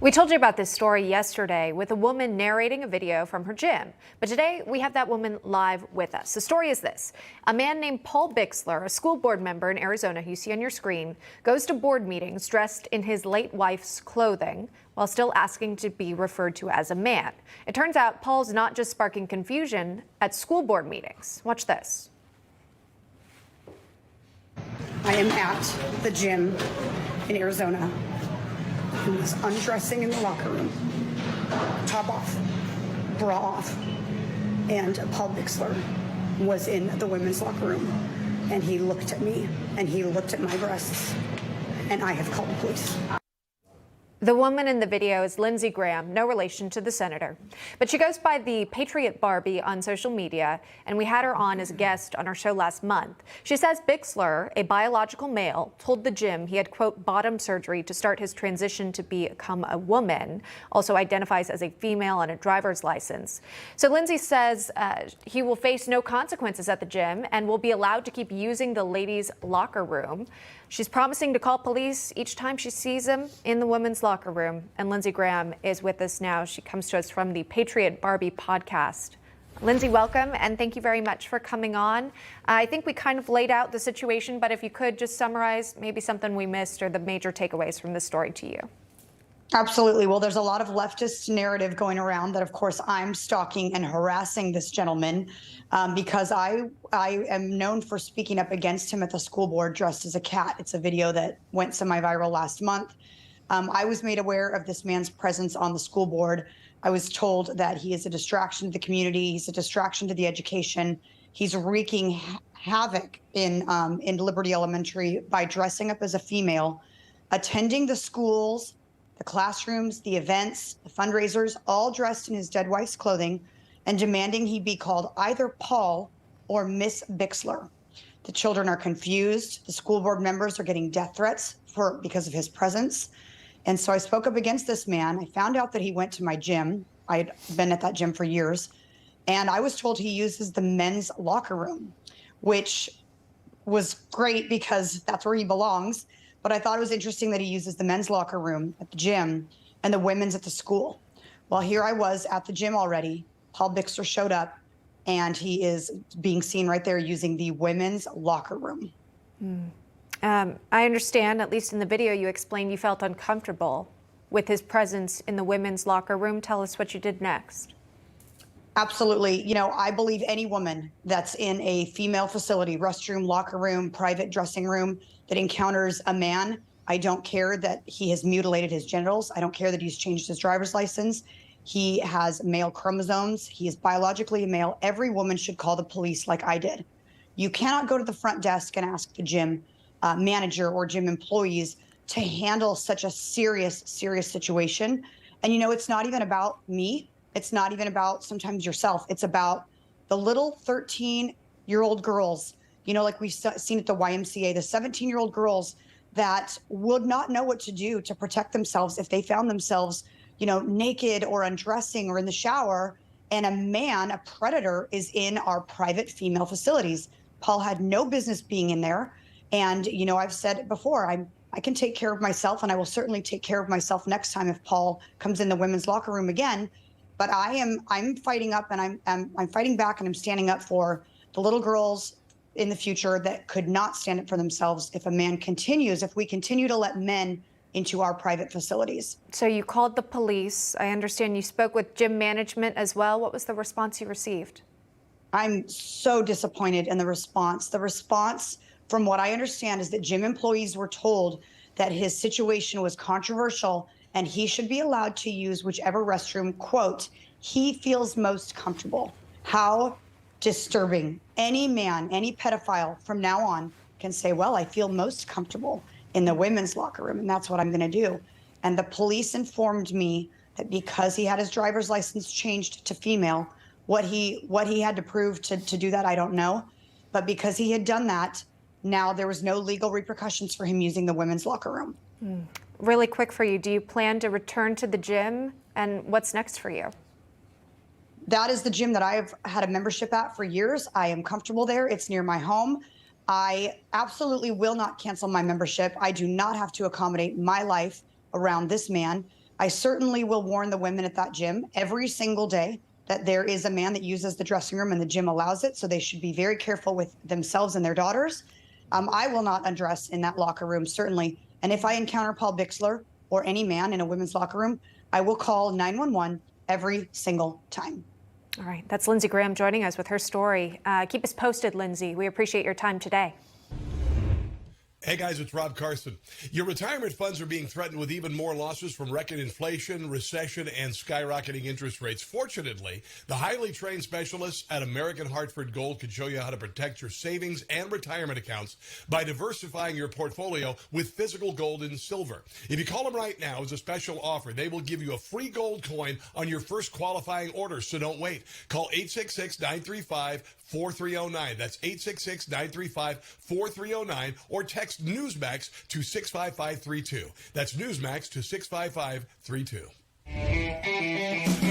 We told you about this story yesterday with a woman narrating a video from her gym. But today we have that woman live with us. The story is this. A man named Paul Bixler, a school board member in Arizona who you see on your screen, goes to board meetings dressed in his late wife's clothing while still asking to be referred to as a man. It turns out Paul's not just sparking confusion at school board meetings. Watch this. I am at the gym in Arizona. He was undressing in the locker room, top off, bra off, and Paul Bixler was in the women's locker room, and he looked at me, and he looked at my breasts, and I have called the police. The woman in the video is Lindsey, no relation to the senator, but she goes by the Patriot Barbie on social media, and we had her on as a guest on our show last month. She says Bixler, a biological male, told the gym he had, quote, bottom surgery to start his transition to become a woman, also identifies as a female on a driver's license. So Lindsey says he will face no consequences at the gym and will be allowed to keep using the ladies' locker room. She's promising to call police each time she sees him in the women's locker room. And Lindsey is with us now. She comes to us from the Patriot Barbie podcast. Lindsey, welcome, and thank you very much for coming on. I think we kind of laid out the situation, but if you could just summarize maybe something we missed or the major takeaways from this story to you. Absolutely. Well, there's a lot of leftist narrative going around that, of course, I'm stalking and harassing this gentleman because I am known for speaking up against him at the school board dressed as a cat. It's a video that went semi-viral last month. I was made aware of this man's presence on the school board. I was told that he is a distraction to the community. He's a distraction to the education. He's wreaking havoc in Liberty Elementary by dressing up as a female, attending the schools, the classrooms, the events, the fundraisers, all dressed in his dead wife's clothing, and demanding he be called either Paul or Miss Bixler. The children are confused. The school board members are getting death threats because of his presence. And so I spoke up against this man. I found out that he went to my gym. I had been at that gym for years. And I was told he uses the men's locker room, which was great because that's where he belongs. But I thought it was interesting that he uses the men's locker room at the gym and the women's at the school. Well, here I was at the gym already. Paul Bixler showed up, and he is being seen right there using the women's locker room. I understand, at least in the video, you explained you felt uncomfortable with his presence in the women's locker room. Tell us what you did next. Absolutely. You know, I believe any woman that's in a female facility, restroom, locker room, private dressing room, that encounters a man, I don't care that he has mutilated his genitals. I don't care that he's changed his driver's license. He has male chromosomes. He is biologically a male. Every woman should call the police like I did. You cannot go to the front desk and ask the gym manager or gym employees to handle such a serious situation. And, you know, it's not even about me. It's not even about sometimes yourself. It's about the little 13-year-old girls, you know, like we've seen at the YMCA, the 17-year-old girls that would not know what to do to protect themselves if they found themselves, you know, naked or undressing or in the shower, and a man, a predator, is in our private female facilities. Paul had no business being in there. And, you know, I've said it before, I can take care of myself, and I will certainly take care of myself next time if Paul comes in the women's locker room again. But I'm fighting up, and I'm fighting back, and I'm standing up for the little girls in the future that could not stand up for themselves if we continue to let men into our private facilities. So you called the police. I understand you spoke with gym management as well. What was the response you received? I'm so disappointed in the response. The response, from what I understand, is that gym employees were told that his situation was controversial and he should be allowed to use whichever restroom, quote, he feels most comfortable. How disturbing. Any man, any pedophile from now on can say, well, I feel most comfortable in the women's locker room, and that's what I'm going to do. And the police informed me that because he had his driver's license changed to female, what he had to prove to do that, I don't know. But because he had done that, now there was no legal repercussions for him using the women's locker room. Really quick for you, do you plan to return to the gym, and what's next for you? That is the gym that I've had a membership at for years. I am comfortable there. It's near my home. I absolutely will not cancel my membership. I do not have to accommodate my life around this man. I certainly will warn the women at that gym every single day that there is a man that uses the dressing room and the gym allows it. So they should be very careful with themselves and their daughters. I will not undress in that locker room, certainly. And if I encounter Paul Bixler or any man in a women's locker room, I will call 911 every single time. All right. That's Lindsey Graham joining us with her story. Keep us posted, Lindsey. We appreciate your time today. Hey guys, it's Rob Carson. Your retirement funds are being threatened with even more losses from record inflation, recession, and skyrocketing interest rates. Fortunately, the highly trained specialists at American Hartford Gold can show you how to protect your savings and retirement accounts by diversifying your portfolio with physical gold and silver. If you call them right now as a special offer, they will give you a free gold coin on your first qualifying order, so don't wait. Call 866-935-4309. That's 866-935-4309 or text Newsmax to 65532. That's Newsmax to 65532.